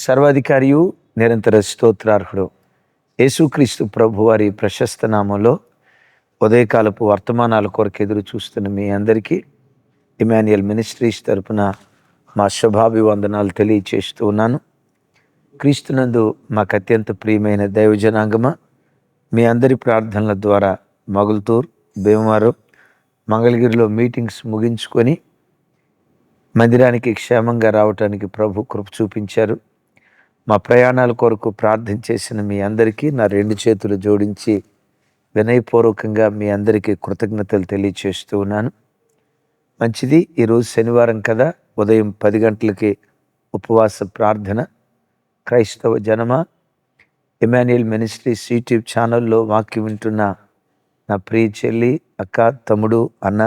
సర్వాధికారియు నిరంతర స్తోత్రార్హుడు యేసుక్రీస్తు ప్రభు వారి ప్రశస్త నామంలో ఉదయకాలపు వర్తమానాల కొరకు ఎదురు చూస్తున్న మీ అందరికీ ఇమాన్యుయల్ మినిస్ట్రీస్ తరపున మా శుభాభివందనాలు తెలియచేస్తూ ఉన్నాను. క్రీస్తునందు మాకు అత్యంత ప్రియమైన దైవజనాంగమా, మీ అందరి ప్రార్థనల ద్వారా మగుల్తూర్, భీమవరం, మంగళగిరిలో మీటింగ్స్ ముగించుకొని మందిరానికి క్షేమంగా రావటానికి ప్రభు కృప చూపించారు. మా ప్రయాణాల కొరకు ప్రార్థన చేసిన మీ అందరికీ నా రెండు చేతులు జోడించి వినయపూర్వకంగా మీ అందరికీ కృతజ్ఞతలు తెలియచేస్తూ ఉన్నాను. మంచిది, ఈరోజు శనివారం కదా, ఉదయం 10 గంటలకి ఉపవాస ప్రార్థన. క్రైస్తవ జనమ, ఇమాన్యుయల్ మినిస్ట్రీస్ యూట్యూబ్ ఛానల్లో వాక్యం వింటున్న నా ప్రియ చెల్లి, అక్క, తమ్ముడు, అన్న,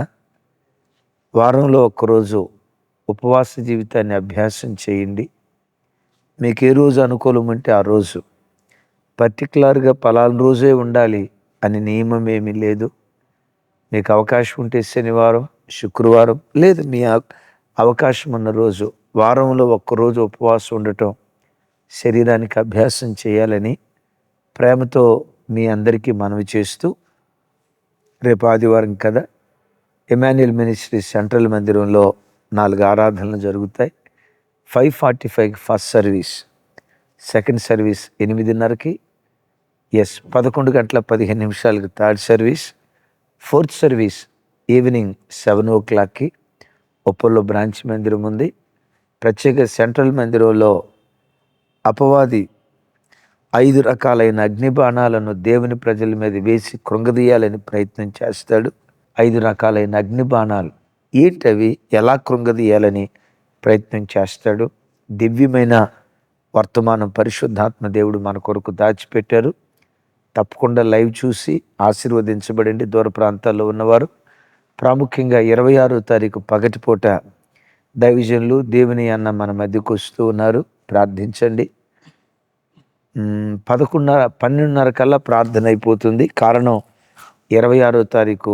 వారంలో ఒక్కరోజు ఉపవాస జీవితాన్ని అభ్యాసం చేయండి. మీకు ఏ రోజు అనుకూలం ఉంటే ఆ రోజు, పర్టికులర్గా పలానా రోజే ఉండాలి అని నియమం ఏమీ లేదు. మీకు అవకాశం ఉంటే శనివారం, శుక్రవారం, లేదు మీ అవకాశం ఉన్న రోజు, వారంలో ఒక్కరోజు ఉపవాసం ఉండటం శరీరానికి అభ్యాసం చేయాలని ప్రేమతో మీ అందరికీ మనవి చేస్తూ, రేపు ఆదివారం కదా, ఇమాన్యుయల్ మినిస్ట్రీ సెంట్రల్ మందిరంలో 4 ఆరాధనలు జరుగుతాయి. 5:45 ఫస్ట్ సర్వీస్, సెకండ్ సర్వీస్ 8:30కి, 11:15 third service, fourth service evening 7 o'clockకి ఉప్పల్లో బ్రాంచ్ మందిరం ఉంది. ప్రత్యేక సెంట్రల్ మందిరంలో అపవాది 5 రకాలైన అగ్నిబాణాలను దేవుని ప్రజల మీద వేసి కృంగదీయాలని ప్రయత్నం చేస్తాడు. 5 రకాలైన అగ్నిబాణాలు ఏంటవి, ఎలా కృంగదీయాలని ప్రయత్నం చేస్తాడు. దివ్యమైన వర్తమానం పరిశుద్ధాత్మ దేవుడు మన కొరకు దాచిపెట్టారు. తప్పకుండా లైవ్ చూసి ఆశీర్వదించబడండి. దూర ప్రాంతాల్లో ఉన్నవారు ప్రాముఖ్యంగా 26వ తారీఖు పగటిపూట దైవజనులు దేవుని అన్న మన మధ్యకు వస్తూ ఉన్నారు. ప్రార్థించండి. 12:30 కల్లా ప్రార్థన అయిపోతుంది. కారణం 26వ తారీఖు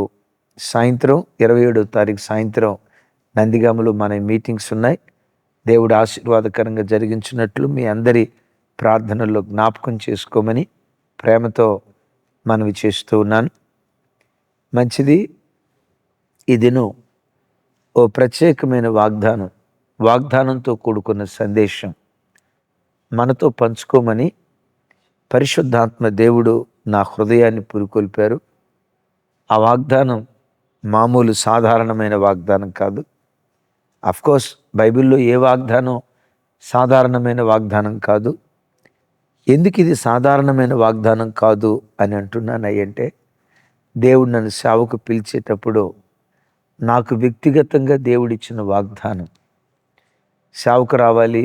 సాయంత్రం, 27వ తారీఖు సాయంత్రం నందిగామలో మన మీటింగ్స్ ఉన్నాయి. దేవుడు ఆశీర్వాదకరంగా జరిగించినట్లు మీ అందరి ప్రార్థనల్లో జ్ఞాపకం చేసుకోమని ప్రేమతో మనవి చేస్తూ ఉన్నాను. మంచిది, ఈ దినం ఓ ప్రత్యేకమైన వాగ్దానంతో కూడుకున్న సందేశం మనతో పంచుకోమని పరిశుద్ధాత్మ దేవుడు నా హృదయాన్ని పురికొల్పారు. ఆ వాగ్దానం మామూలు సాధారణమైన వాగ్దానం కాదు. అఫ్కోర్స్ బైబిల్లో ఏ వాగ్దానం సాధారణమైన వాగ్దానం కాదు. ఎందుకు ఇది సాధారణమైన వాగ్దానం కాదు అని అంటున్నానంటే, దేవుడు నన్ను సేవకు పిలిచేటప్పుడు నాకు వ్యక్తిగతంగా దేవుడిచ్చిన వాగ్దానం. సేవకు రావాలి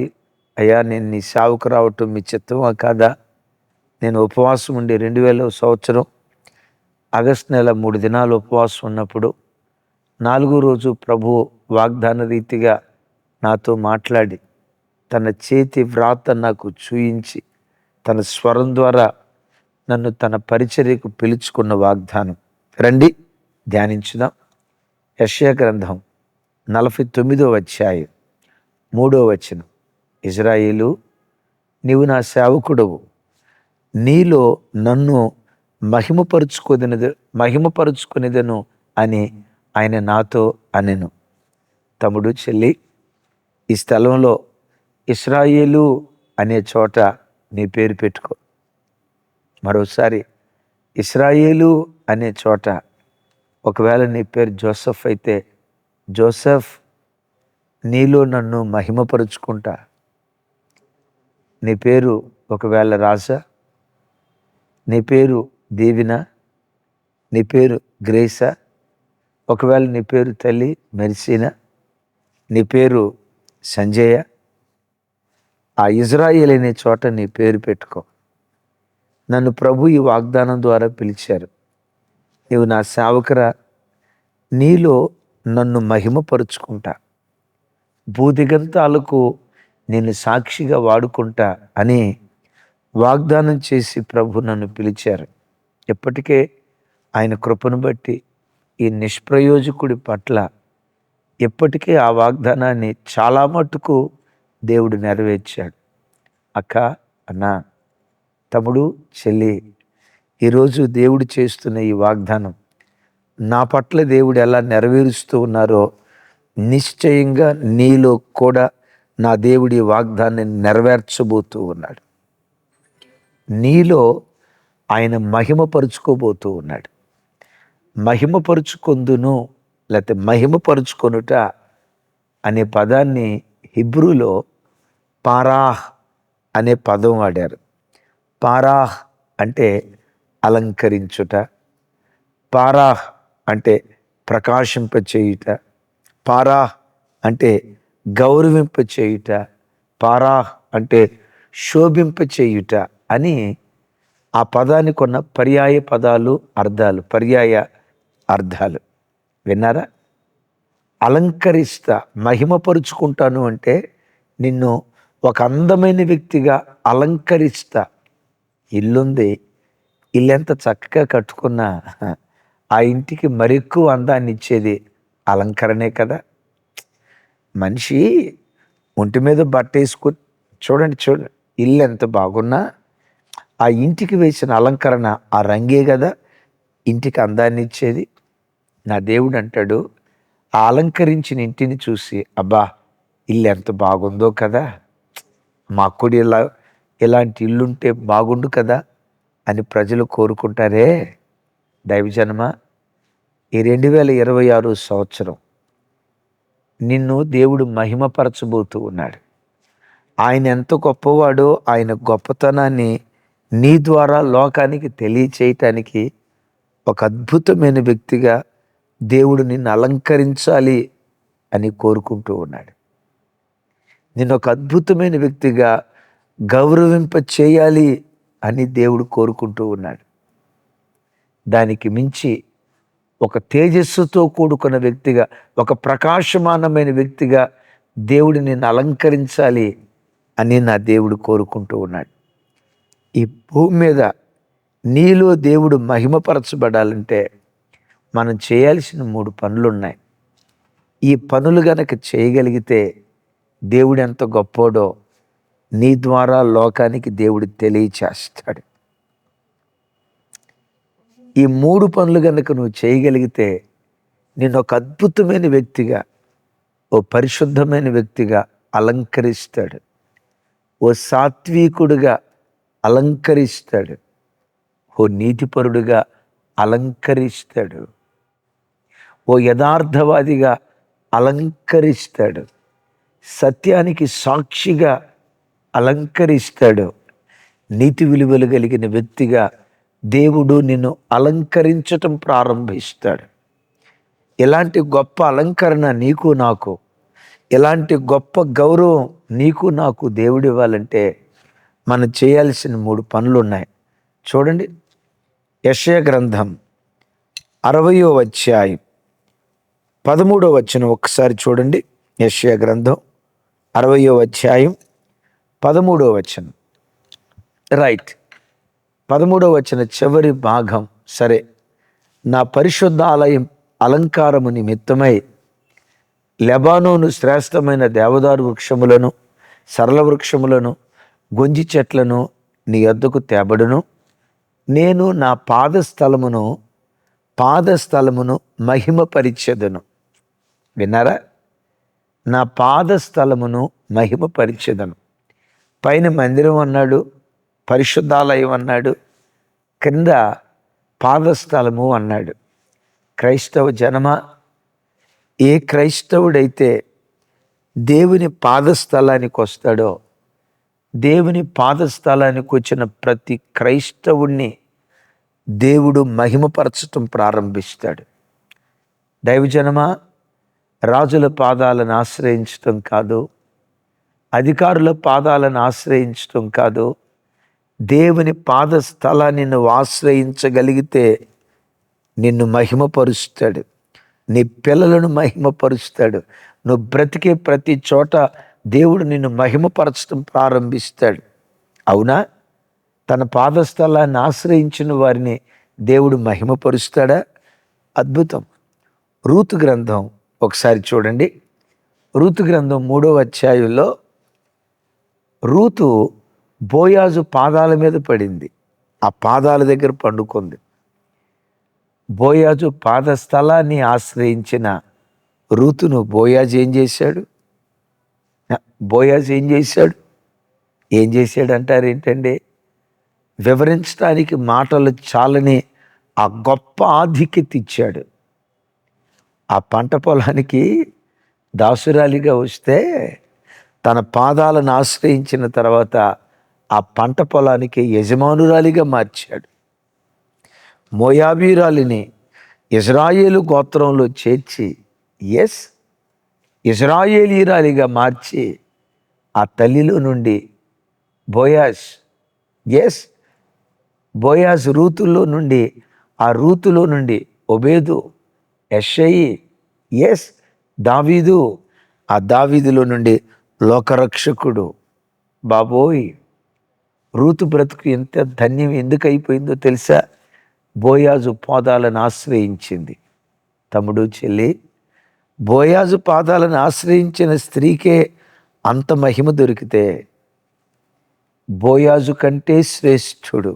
అయ్యా, నేను నీ సేవకు రావటం మీ చిత్తమా కాదా? నేను ఉపవాసం ఉండి 2000వ సంవత్సరం ఆగస్టు నెల 3 దినాలు ఉపవాసం ఉన్నప్పుడు 4వ రోజు ప్రభు వాగ్దాన రీతిగా నాతో మాట్లాడి తన చేతి వ్రాత నాకు చూయించి తన స్వరం ద్వారా నన్ను తన పరిచర్యకు పిలుచుకున్న వాగ్దానం. రండి ధ్యానించుదాం. యెషయా గ్రంథం 49వ అధ్యాయం 3వ వచనం. ఇజ్రాయేలు, నీవు నా సేవకుడవు, నీలో నన్ను మహిమపరుచుకునేదను అని ఆయన నాతో అనెను. తమ్ముడు, చెల్లి, ఈ స్థలంలో ఇశ్రాయేలు అనే చోట నీ పేరు పెట్టుకో. మరోసారి ఇశ్రాయేలు అనే చోట, ఒకవేళ నీ పేరు జోసెఫ్ అయితే, జోసెఫ్, నీలో నన్ను మహిమపరుచుకుంటా. నీ పేరు ఒకవేళ రాజా, నీ పేరు దీవిన, నీ పేరు గ్రేసా, ఒకవేళ నీ పేరు తల్లి మెర్సీనా, నీ పేరు సంజయ, ఆ ఇజ్రాయేల్ అనే చోట నీ పేరు పెట్టుకో. నన్ను ప్రభు ఈ వాగ్దానం ద్వారా పిలిచారు. నీవు నా సేవకురా, నీలో నన్ను మహిమపరుచుకుంటా, భూదిగంతాలకు నేను సాక్షిగా వాడుకుంటా అని వాగ్దానం చేసి ప్రభు నన్ను పిలిచారు. ఎప్పటికే ఆయన కృపను బట్టి ఈ నిష్ప్రయోజకుడి పట్ల ఎప్పటికే ఆ వాగ్దానాన్ని చాలా మట్టుకు దేవుడు నెరవేర్చాడు. అక్క, అన్న, తమ్ముడు, చెల్లి, ఈరోజు దేవుడు చేస్తున్న ఈ వాగ్దానం నా పట్ల దేవుడు ఎలా నెరవేరుస్తూ ఉన్నారో నిశ్చయంగా నీలో కూడా నా దేవుడి వాగ్దాన్ని నెరవేర్చబోతూ ఉన్నాడు. నీలో ఆయన మహిమపరుచుకోబోతూ ఉన్నాడు. మహిమపరుచుకొందును లేకపోతే మహిమపరుచుకొనుట అనే పదాన్ని హిబ్రూలో పారాహ్ అనే పదం వాడారు. పారాహ్ అంటే అలంకరించుట, పారాహ్ అంటే ప్రకాశింపచేయుట, పారాహ్ అంటే గౌరవింపచేయుట, పారాహ్ అంటే శోభింపచేయుట అని ఆ పదానికి ఉన్న పర్యాయ పదాలు, అర్థాలు, పర్యాయ అర్థాలు విన్నారా? అలంకరిస్తా, మహిమపరుచుకుంటాను అంటే నిన్ను ఒక అందమైన వ్యక్తిగా అలంకరిస్తా. ఇల్లుంది, ఇల్లు ఎంత చక్కగా కట్టుకున్నా ఆ ఇంటికి మరెక్కువ అందాన్ని ఇచ్చేది అలంకరణే కదా. మనిషి ఒంటి మీద బట్ట వేసుకుని చూడండి, ఇల్లు ఎంత బాగున్నా ఆ ఇంటికి వేసిన అలంకరణ, ఆ రంగే కదా ఇంటికి అందాన్ని ఇచ్చేది. నా దేవుడు అంటాడు, ఆ అలంకరించిన ఇంటిని చూసి అబ్బా ఇల్లు ఎంత బాగుందో కదా, మాకు కూడా ఇలాంటి ఇల్లుంటే బాగుండు కదా అని ప్రజలు కోరుకుంటారే. దైవజనమ, ఈ 2026 సంవత్సరం నిన్ను దేవుడు మహిమపరచబోతూ ఉన్నాడు. ఆయన ఎంత గొప్పవాడో ఆయన గొప్పతనాన్ని నీ ద్వారా లోకానికి తెలియచేయటానికి ఒక అద్భుతమైన వ్యక్తిగా దేవుడు నిన్ను అలంకరించాలి అని కోరుకుంటూ ఉన్నాడు. నిన్ను ఒక అద్భుతమైన వ్యక్తిగా గౌరవింప చేయాలి అని దేవుడు కోరుకుంటూ ఉన్నాడు. దానికి మించి ఒక తేజస్సుతో కూడుకున్న వ్యక్తిగా, ఒక ప్రకాశమానమైన వ్యక్తిగా దేవుడు నిన్ను అలంకరించాలి అని నా దేవుడు కోరుకుంటూ ఉన్నాడు. ఈ భూమి మీద నీలో దేవుడు మహిమపరచబడాలంటే మనం చేయాల్సిన 3 పనులు ఉన్నాయి. ఈ పనులు గనక చేయగలిగితే దేవుడు ఎంత గొప్పోడో నీ ద్వారా లోకానికి దేవుడు తెలియచేస్తాడు. ఈ 3 పనులు గనక నువ్వు చేయగలిగితే నిన్ను ఒక అద్భుతమైన వ్యక్తిగా, ఓ పరిశుద్ధమైన వ్యక్తిగా అలంకరిస్తాడు. ఓ సాత్వికుడుగా అలంకరిస్తాడు. ఓ నీతిపరుడుగా అలంకరిస్తాడు. ఓ యథార్థవాదిగా అలంకరిస్తాడు. సత్యానికి సాక్షిగా అలంకరిస్తాడు. నీతి విలువలు కలిగిన వ్యక్తిగా దేవుడు నిన్ను అలంకరించటం ప్రారంభిస్తాడు. ఎలాంటి గొప్ప అలంకరణ నీకు నాకు, ఎలాంటి గొప్ప గౌరవం నీకు నాకు దేవుడు ఇవ్వాలంటే మనం చేయాల్సిన 3 పనులు ఉన్నాయి. చూడండి, యెషయా గ్రంథం 60వ అధ్యాయం 13వ వచనం ఒకసారి చూడండి. యెషయా గ్రంథం 60వ అధ్యాయం 13వ వచనం. రైట్, 13వ వచనం చివరి భాగం. సరే, నా పరిశుద్ధ ఆలయం అలంకారము నిమిత్తమై లెబానోను శ్రేష్టమైన దేవదారు వృక్షములను, సరళ వృక్షములను, గొంజి చెట్లను నీ యొద్దకు తేబడును. నేను నా పాదస్థలమును మహిమపరిచెదను. విన్నారా? నా పాదస్థలమును మహిమపరిచెదను. పైన మందిరం అన్నాడు, పరిశుద్ధాలయం అన్నాడు, క్రింద పాదస్థలము అన్నాడు. క్రైస్తవ జనమ, ఏ క్రైస్తవుడైతే దేవుని పాదస్థలానికి వస్తాడో, దేవుని పాదస్థలానికి వచ్చిన ప్రతి క్రైస్తవుణ్ణి దేవుడు మహిమపరచటం ప్రారంభిస్తాడు. దైవజనమ, రాజుల పాదాలను ఆశ్రయించటం కాదు, అధికారుల పాదాలను ఆశ్రయించటం కాదు, దేవుని పాదస్థలాన్ని నువ్వు ఆశ్రయించగలిగితే నిన్ను మహిమపరుస్తాడు. నీ పిల్లలను మహిమపరుస్తాడు. నువ్వు బ్రతికే ప్రతి చోట దేవుడు నిన్ను మహిమపరచడం ప్రారంభిస్తాడు. అవునా? తన పాదస్థలాన్ని ఆశ్రయించిన వారిని దేవుడు మహిమపరుస్తాడా? అద్భుతం. రూతు గ్రంథం ఒకసారి చూడండి. రూతు గ్రంథం 3వ అధ్యాయంలో రూతు బోయాజు పాదాల మీద పడింది, ఆ పాదాల దగ్గర పండుకుంది. బోయాజు పాదస్థలాన్ని ఆశ్రయించిన రూతును బోయాజు ఏం చేశాడు? బోయాజు ఏం చేశాడు అంటారు ఏంటండి? వివరించడానికి మాటలు చాలని ఆ గొప్ప ఆధిక్యత ఇచ్చాడు. ఆ పంట పొలానికి దాసురాలిగా వస్తే తన పాదాలను ఆశ్రయించిన తర్వాత ఆ పంట పొలానికి యజమానురాలిగా మార్చాడు. మోయాబీరాలిని ఇజ్రాయేలు గోత్రంలో చేర్చి ఇజ్రాయేలీరాలిగా మార్చి ఆ తల్లిలో నుండి బోయాజ్ రూతుల్లో నుండి, ఆ రూతులో నుండి ఒబేదు, యెషయి, దావీదు, ఆ దావీదులో నుండి లోకరక్షకుడు. బాబోయ్, రూతు బ్రతుకు ఎంత ధన్యం ఎందుకు అయిపోయిందో తెలుసా? బోయాజు పాదాలను ఆశ్రయించింది. తమ్ముడు, చెల్లి, బోయాజు పాదాలను ఆశ్రయించిన స్త్రీకే అంత మహిమ దొరికితే బోయాజు కంటే శ్రేష్ఠుడు,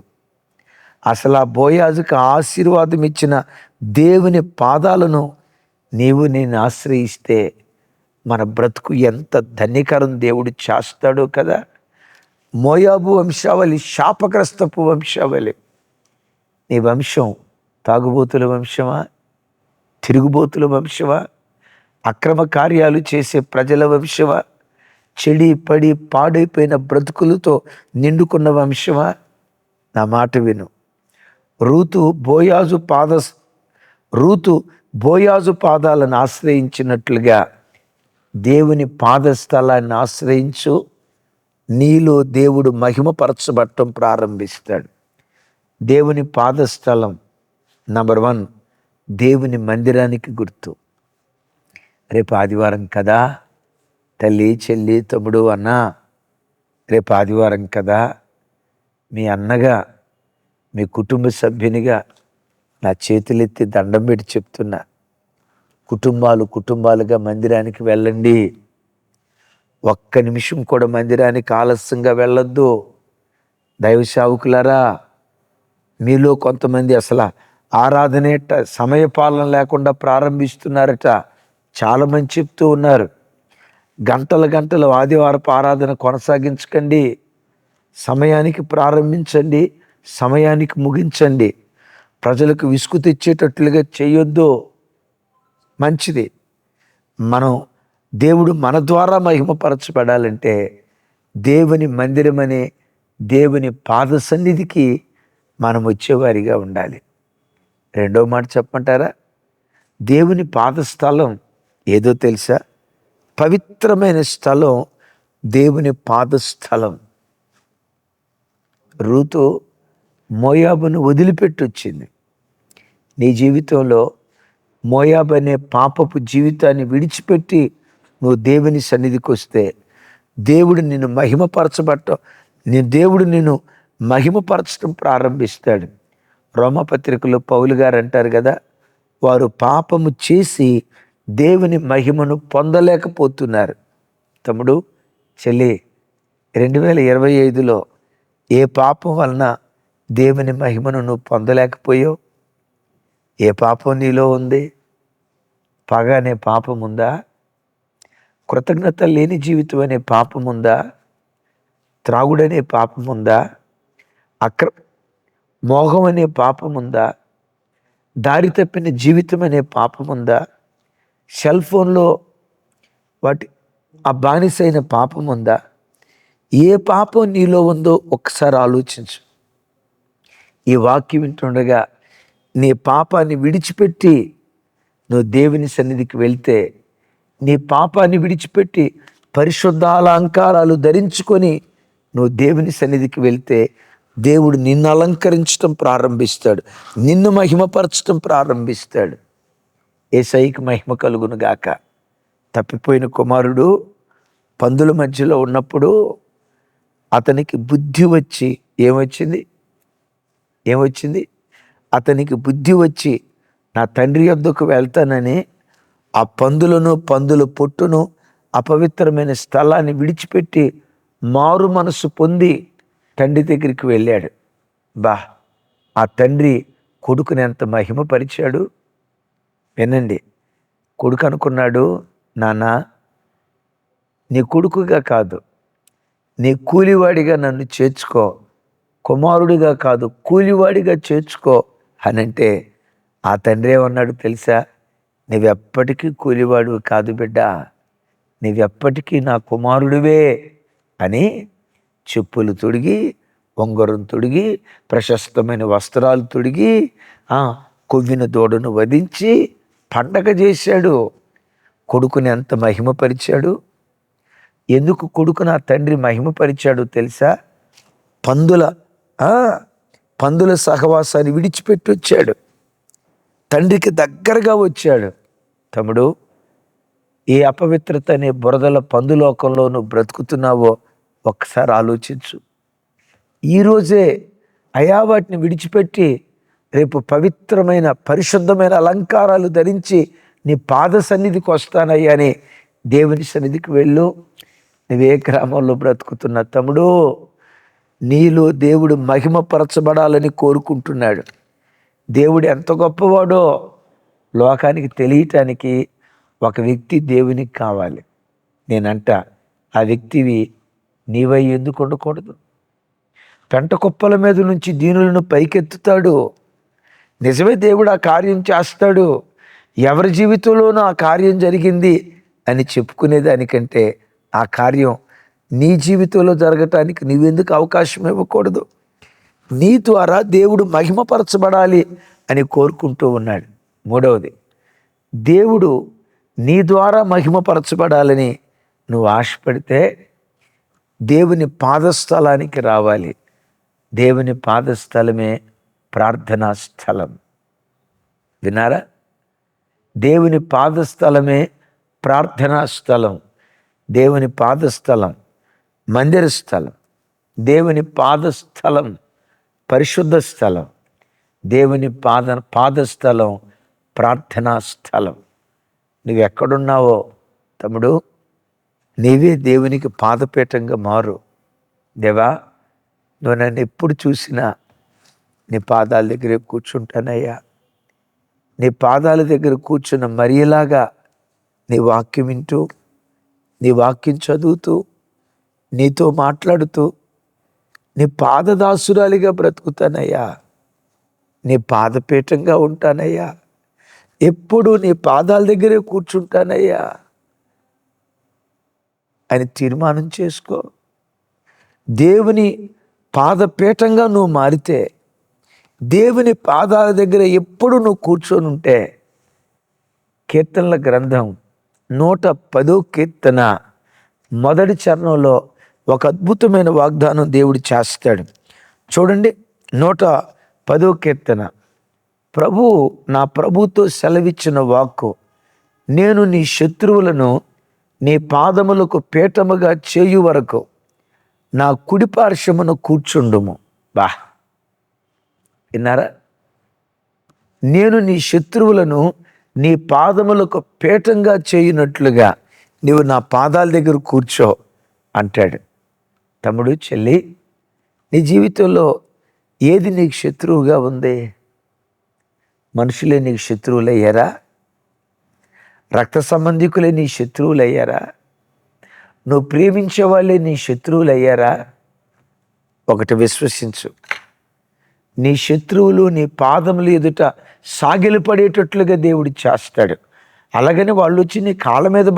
అసలు ఆ బోయాజుకు ఆశీర్వాదం ఇచ్చిన దేవుని పాదాలను నేను ఆశ్రయిస్తే మన బ్రతుకు ఎంత ధన్యకరం దేవుడు చేస్తాడో కదా. మోయాబు వంశావళి శాపగ్రస్తపు వంశావళి. నీ వంశం తాగుబోతుల వంశమా? తిరుగుబోతుల వంశమా? అక్రమ కార్యాలు చేసే ప్రజల వంశమా? చెడి పడి పాడైపోయిన బ్రతుకులతో నిండుకున్న వంశమా? నా మాట విను. రూతు బోయాజు పాదాలను ఆశ్రయించినట్లుగా దేవుని పాదస్థలాన్ని ఆశ్రయించు. నీలో దేవుడు మహిమపరచబట్టం ప్రారంభిస్తాడు. దేవుని పాదస్థలం నంబర్ 1 దేవుని మందిరానికి గుర్తు. రేపు ఆదివారం కదా తల్లి, చెల్లి, తమ్ముడు, అన్న, రేపు ఆదివారం కదా, మీ అన్నగా, మీ కుటుంబ సభ్యునిగా నా చేతులెత్తి దండం పెట్టి చెప్తున్నా, కుటుంబాలుగా మందిరానికి వెళ్ళండి. ఒక్క నిమిషం కూడా మందిరానికి ఆలస్యంగా వెళ్ళొద్దు. దైవ సేవకులారా, మీలో కొంతమంది అసలు ఆరాధనేట సమయపాలన లేకుండా ప్రారంభిస్తున్నారట. చాలామంది చెప్తూ ఉన్నారు. గంటలు ఆదివారపు ఆరాధన కొనసాగించకండి. సమయానికి ప్రారంభించండి, సమయానికి ముగించండి. ప్రజలకు విసుగు తెచ్చేటట్లుగా చేయొద్దు. మంచిది. దేవుడు మన ద్వారా మహిమపరచబడాలంటే దేవుని మందిరమనే దేవుని పాద సన్నిధికి మనం వచ్చేవారిగా ఉండాలి. రెండో మాట చెప్పమంటారా? దేవుని పాదస్థలం ఏదో తెలుసా? పవిత్రమైన స్థలం దేవుని పాదస్థలం. రూతు మోయాబును వదిలిపెట్టి వచ్చింది. నీ జీవితంలో మోయాబు అనే పాపపు జీవితాన్ని విడిచిపెట్టి నువ్వు దేవుని సన్నిధికి వస్తే దేవుడు నిన్ను మహిమపరచడం ప్రారంభిస్తాడు. రోమపత్రికలో పౌలు గారు అంటారు కదా, వారు పాపము చేసి దేవుని మహిమను పొందలేకపోతున్నారు. తమ్ముడు, చెల్లి, 2025లో ఏ పాపం వలన దేవుని మహిమను నువ్వు పొందలేకపోయావు? ఏ పాపం నీలో ఉంది? పగ అనే పాపం ఉందా? కృతజ్ఞత లేని జీవితం అనే పాపం ఉందా? త్రాగుడనే పాపం ఉందా? మోహం అనే పాపం ఉందా? దారి తప్పిన జీవితం అనే పాపం ఉందా? సెల్ ఫోన్లో ఆ బానిసైన పాపం ఉందా? ఏ పాపం నీలో ఉందో ఒక్కసారి ఆలోచించు. ఈ వాక్యం వింటుండగా నీ పాపాన్ని విడిచిపెట్టి నువ్వు దేవుని సన్నిధికి వెళ్తే, నీ పాపాన్ని విడిచిపెట్టి పరిశుద్ధాలంకారాలు ధరించుకొని నువ్వు దేవుని సన్నిధికి వెళ్తే దేవుడు నిన్ను అలంకరించడం ప్రారంభిస్తాడు, నిన్ను మహిమపరచడం ప్రారంభిస్తాడు. యేసయ్యకి మహిమ కలుగును గాక. తప్పిపోయిన కుమారుడు పందుల మధ్యలో ఉన్నప్పుడు అతనికి బుద్ధి వచ్చి ఏమొచ్చింది? అతనికి బుద్ధి వచ్చి నా తండ్రి యొద్దకు వెళ్తానని ఆ పందుల పొట్టును అపవిత్రమైన స్థలాన్ని విడిచిపెట్టి మారు మనసు పొంది తండ్రి దగ్గరికి వెళ్ళాడు. ఆ తండ్రి కొడుకుని ఎంత మహిమపరిచాడు. వినండి, కొడుకు అనుకున్నాడు, నాన్న నీ కొడుకుగా కాదు, నీ కూలివాడిగా నన్ను చేర్చుకో, కుమారుడిగా కాదు కూలివాడిగా చేర్చుకో అనంటే ఆ తండ్రి ఏమన్నాడు తెలుసా? నువ్వెప్పటికీ కూలివాడు కాదు బిడ్డ, నువ్వెప్పటికీ నా కుమారుడివే అని చెప్పులు తొడిగి, ఉంగరం తొడిగి, ప్రశస్తమైన వస్త్రాలు తొడిగి, కొవ్విన దూడను వధించి పండగ చేశాడు. కొడుకుని ఎంత మహిమపరిచాడు. ఎందుకు కొడుకుని ఆ తండ్రి మహిమపరిచాడు తెలుసా? పందుల సహవాసాన్ని విడిచిపెట్టి వచ్చాడు, తండ్రికి దగ్గరగా వచ్చాడు. తమ్ముడు, ఏ అపవిత్రత అనే బురదల పందులోకంలో నువ్వు బ్రతుకుతున్నావో ఒక్కసారి ఆలోచించు. ఈరోజే వాటిని విడిచిపెట్టి రేపు పవిత్రమైన పరిశుద్ధమైన అలంకారాలు ధరించి నీ పాద సన్నిధికి వస్తానయ్యా అని దేవుని సన్నిధికి వెళ్ళు. నువ్వే గ్రామంలో బ్రతుకుతున్న తమ్ముడు, నీలో దేవుడు మహిమపరచబడాలని కోరుకుంటున్నాడు. దేవుడు ఎంత గొప్పవాడో లోకానికి తెలియటానికి ఒక వ్యక్తి దేవునికి కావాలి. నేనంట ఆ వ్యక్తివి నీవై ఎందుకు ఉండకూడదు? పెంట కుప్పల మీద నుంచి దీనులను పైకెత్తుతాడు. నిజమే, దేవుడు ఆ కార్యం చేస్తాడు. ఎవరి జీవితంలోనూ ఆ కార్యం జరిగింది అని చెప్పుకునేదానికంటే ఆ కార్యం నీ జీవితంలో జరగటానికి నువ్వెందుకు అవకాశం ఇవ్వకూడదు? నీ ద్వారా దేవుడు మహిమపరచబడాలి అని కోరుకుంటూ ఉన్నాడు. మూడవది, దేవుడు నీ ద్వారా మహిమపరచబడాలని నువ్వు ఆశపడితే దేవుని పాదస్థలానికి రావాలి. దేవుని పాదస్థలమే ప్రార్థనా స్థలం. విన్నారా? దేవుని పాదస్థలమే ప్రార్థనా స్థలం. దేవుని పాదస్థలం మందిర స్థలం, దేవుని పాదస్థలం పరిశుద్ధ స్థలం, దేవుని పాదస్థలం ప్రార్థనా స్థలం. నువ్వు ఎక్కడున్నావో తమ్ముడు, నీవే దేవునికి పాదపీఠంగా మారు. దేవా, నువ్వు నన్ను ఎప్పుడు చూసినా నీ పాదాల దగ్గరే కూర్చుంటానయ్యా. నీ పాదాల దగ్గర కూర్చున్న మరియలాగా నీ వాక్యం వింటూ, నీ వాక్యం చదువుతూ, నీతో మాట్లాడుతూ నీ పాదదాసురాలిగా బ్రతుకుతానయ్యా. నీ పాదపీఠంగా ఉంటానయ్యా. ఎప్పుడు నీ పాదాల దగ్గరే కూర్చుంటానయ్యా అని తీర్మానం చేసుకో. దేవుని పాదపీఠంగా నువ్వు మారితే, దేవుని పాదాల దగ్గర ఎప్పుడు నువ్వు కూర్చొని ఉంటే, కీర్తనల గ్రంథం 110వ కీర్తన మొదటి చరణంలో ఒక అద్భుతమైన వాగ్దానం దేవుడు చేస్తాడు. చూడండి, 110వ కీర్తన. నా ప్రభుతో సెలవిచ్చిన వాక్కు, నేను నీ శత్రువులను నీ పాదములకు పీఠముగా చేయు వరకు నా కుడి పార్శ్వమును కూర్చుండుము. విన్నారా? నేను నీ శత్రువులను నీ పాదములకు పీఠంగా చేయునట్లుగా నీవు నా పాదాల దగ్గర కూర్చో అంటాడు. తమ్ముడు, చెల్లి, నీ జీవితంలో ఏది నీకు శత్రువుగా ఉంది? మనుషులే నీకు శత్రువులయ్యారా? రక్త సంబంధికులే నీ శత్రువులయ్యారా? నువ్వు ప్రేమించే వాళ్ళే నీ శత్రువులయ్యారా? ఒకటి విశ్వసించు, నీ శత్రువులు నీ పాదములు ఎదుట సాగిలపడేటట్లుగా దేవుడు చేస్తాడు. అలాగని వాళ్ళు వచ్చి నీ కాళ్ళ మీద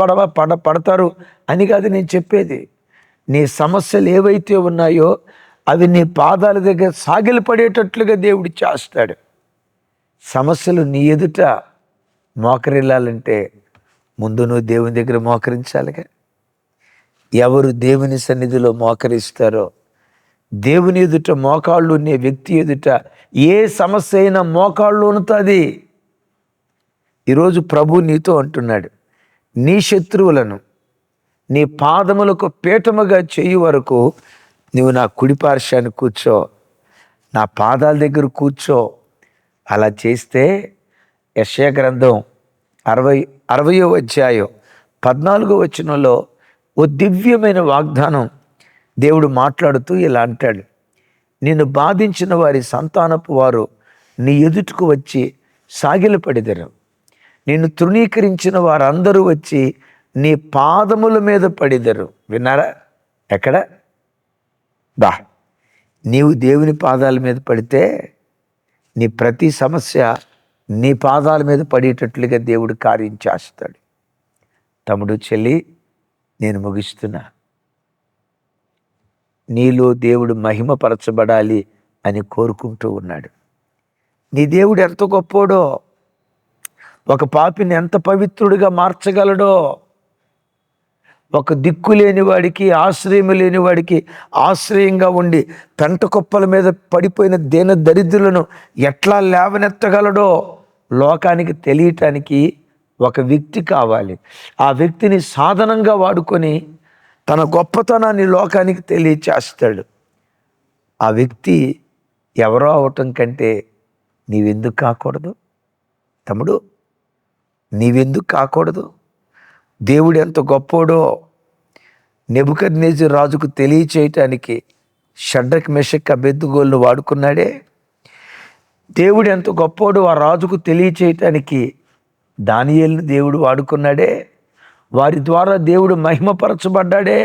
పడతారు అని కాదు నేను చెప్పేది. నీ సమస్యలు ఏవైతే ఉన్నాయో అవి నీ పాదాల దగ్గర సాగిలపడేటట్లుగా దేవుడు చేస్తాడు. సమస్యలు నీ ఎదుట మోకరిల్లాలంటే ముందు నువ్వు దేవుని దగ్గర మోకరించాలిగా. ఎవరు దేవుని సన్నిధిలో మోకరిస్తారో, దేవుని ఎదుట మోకాళ్ళు ఉన్న వ్యక్తి ఎదుట ఏ సమస్య అయినా మోకాళ్ళు ఉంటుంది. ఈరోజు ప్రభు నీతో అంటున్నాడు, నీ శత్రువులను నీ పాదములకు పీఠముగా చేయు వరకు నువ్వు నా కుడి పార్శ్వాన్ని కూర్చో, నా పాదాల దగ్గర కూర్చో. అలా చేస్తే యెషయా గ్రంథం 60వ అధ్యాయం 14వ వచనంలో ఓ దివ్యమైన వాగ్దానం దేవుడు మాట్లాడుతూ ఇలా అంటాడు, నిన్ను బాధించిన వారి సంతానపు వారు నీ ఎదుటకు వచ్చి సాగిలపడిదరు. నిన్ను తృణీకరించిన వారందరూ వచ్చి నీ పాదముల మీద పడిదరు. విన్నారా? ఎక్కడ? నీవు దేవుని పాదాల మీద పడితే నీ ప్రతి సమస్య నీ పాదాల మీద పడేటట్లుగా దేవుడు కార్యం చేస్తాడు. తమ్ముడు, చెల్లి, నేను ముగిస్తున్నా. నీలో దేవుడు మహిమపరచబడాలి అని కోరుకుంటూ ఉన్నాడు. నీ దేవుడు ఎంత గొప్పోడో, ఒక పాపిని ఎంత పవిత్రుడిగా మార్చగలడో, ఒక దిక్కు లేని వాడికి, ఆశ్రయం లేని వాడికి ఆశ్రయంగా ఉండి పెంట కుప్పల మీద పడిపోయిన దీన దరిద్రులను ఎట్లా లేవనెత్తగలడో లోకానికి తెలియటానికి ఒక వ్యక్తి కావాలి. ఆ వ్యక్తిని సాధనంగా వాడుకొని తన గొప్పతనాన్ని లోకానికి తెలియచేస్తాడు. ఆ వ్యక్తి ఎవరో అవటం కంటే నీవెందుకు కాకూడదు? తమ్ముడు, నీవెందుకు కాకూడదు? దేవుడు ఎంత గొప్పోడో నెబుకద్నెజరు రాజుకు తెలియచేయటానికి షడ్రక్, మెషక్, అబేద్నెగోలను వాడుకున్నాడే. దేవుడు ఎంత గొప్పోడో ఆ రాజుకు తెలియచేయటానికి దానియేలును దేవుడు వాడుకున్నాడే. వారి ద్వారా దేవుడు మహిమపరచబడ్డాడే.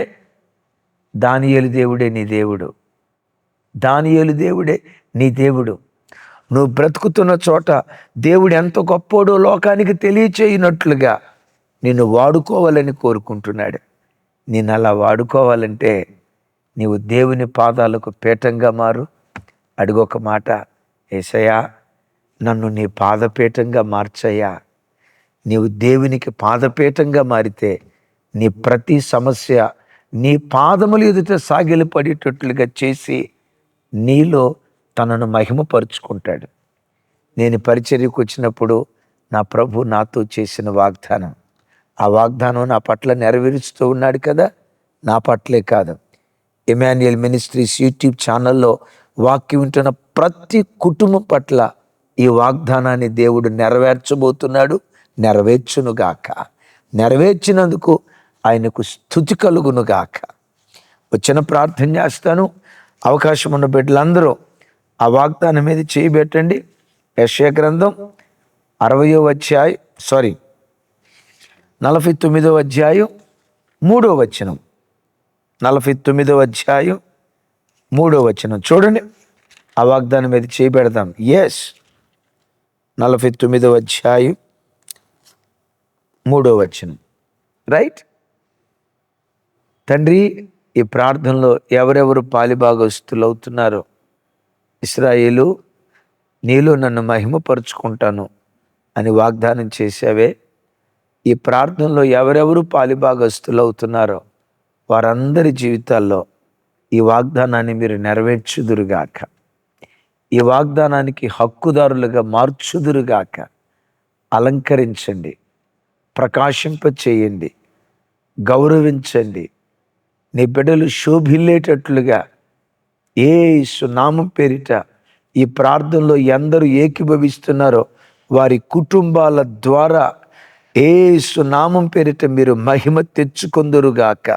దానియేలు దేవుడే నీ దేవుడు. దానియేలు దేవుడే నీ దేవుడు. నువ్వు బ్రతుకుతున్న చోట దేవుడు ఎంత గొప్పోడో లోకానికి తెలియచేయనట్లుగా నిన్ను వాడుకోవాలని కోరుకుంటున్నాడు. నేను అలా వాడుకోవాలంటే నీవు దేవుని పాదాలకు పీఠంగా మారు. అడుగొక మాట, యేసయ్యా నన్ను నీ పాదపీఠంగా మార్చయ్యా. నీవు దేవునికి పాదపీఠంగా మారితే నీ ప్రతి సమస్య నీ పాదములు ఎదుట సాగిలపడేటట్లుగా చేసి నీలో తనను మహిమపరుచుకుంటాడు. నేను పరిచర్యకు వచ్చినప్పుడు నా ప్రభు నాతో చేసిన వాగ్దానం, ఆ వాగ్దానం నా పట్ల నెరవేరుస్తూ ఉన్నాడు కదా. నా పట్లే కాదు, ఇమాన్యుయల్ మినిస్ట్రీస్ యూట్యూబ్ ఛానల్లో వాక్యం వింటున్న ప్రతి కుటుంబం పట్ల ఈ వాగ్దానాన్ని దేవుడు నెరవేర్చబోతున్నాడు. నెరవేర్చునుగాక. నెరవేర్చినందుకు ఆయనకు స్తుతి కలుగునుగాక. వచ్చిన ప్రార్థన చేస్తాను. అవకాశం ఉన్న బిడ్డలందరూ ఆ వాగ్దానం మీద చేయబెట్టండి. యెషయా గ్రంథం 49వ అధ్యాయం 3వ వచనం. 49వ అధ్యాయం 3వ వచనం చూడండి. ఆ వాగ్దానం మీద చేయబెడదాం. 49వ అధ్యాయం 3వ వచనం. రైట్. తండ్రి, ఈ ప్రార్థనలో ఎవరెవరు పాలిభాగస్తులు అవుతున్నారో, ఇశ్రాయేలు నీలో నన్ను మహిమపరుచుకుంటాను అని వాగ్దానం చేశావే. ఈ ప్రార్థనలో ఎవరెవరు పాలిభాగస్తులు అవుతున్నారో వారందరి జీవితాల్లో ఈ వాగ్దానాన్ని మీరు నెరవేర్చుదురుగాక. ఈ వాగ్దానానికి హక్కుదారులుగా మార్చుదురుగాక. అలంకరించండి, ప్రకాశింప చేయండి, గౌరవించండి. నీ బిడ్డలు శోభిల్లేటట్లుగా యేసు నామం పేరిట ఈ ప్రార్థనలో ఎందరూ ఏకీభవిస్తున్నారో వారి కుటుంబాల ద్వారా యేసు నామం పేరిట మీరు మహిమ తెచ్చుకొందురుగాక.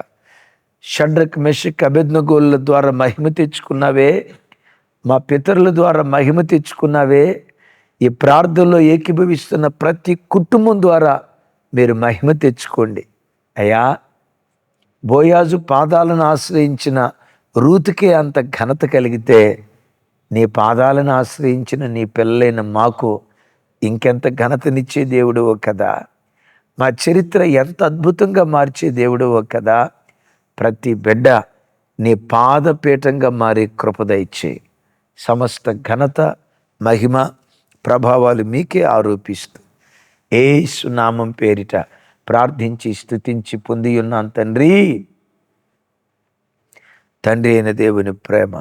షడ్రక్, మెషక్, అబేద్నెగోల ద్వారా మహిమ తెచ్చుకున్నావే, మా పితరుల ద్వారా మహిమ తెచ్చుకున్నావే. ఈ ప్రార్థనలో ఏకీభవిస్తున్న ప్రతి కుటుంబం ద్వారా మీరు మహిమ తెచ్చుకోండి అయ్యా. బోయాజు పాదాలను ఆశ్రయించిన రూతుకే అంత ఘనత కలిగితే నీ పాదాలను ఆశ్రయించిన నీ పిల్లలైన మాకు ఇంకెంత ఘనతనిచ్చే దేవుడవో కదా. మా చరిత్ర ఎంత అద్భుతంగా మార్చే దేవుడవో కదా. ప్రతి బిడ్డ నీ పాదపీఠంగా మారి కృపదయిచ్చే. సమస్త ఘనత, మహిమ, ప్రభావాలు మీకే ఆరోపిస్తూ యేసు నామం పేరిట ప్రార్థించి స్తుతించి పొంది ఉన్నాను తండ్రి. తండ్రి అయిన దేవుని ప్రేమ,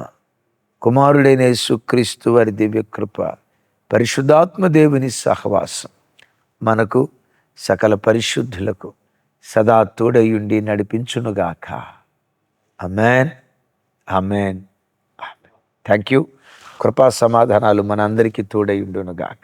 కుమారుడైన యేసుక్రీస్తు వారి దివ్య కృప, పరిశుద్ధాత్మ దేవుని సహవాసం మనకు సకల పరిశుద్ధులకు సదా తోడయుండి నడిపించునుగాక. Amen, amen, amen. Thank you. కృపా సమాధానాలు మనందరికీ తోడయుండునుగాక.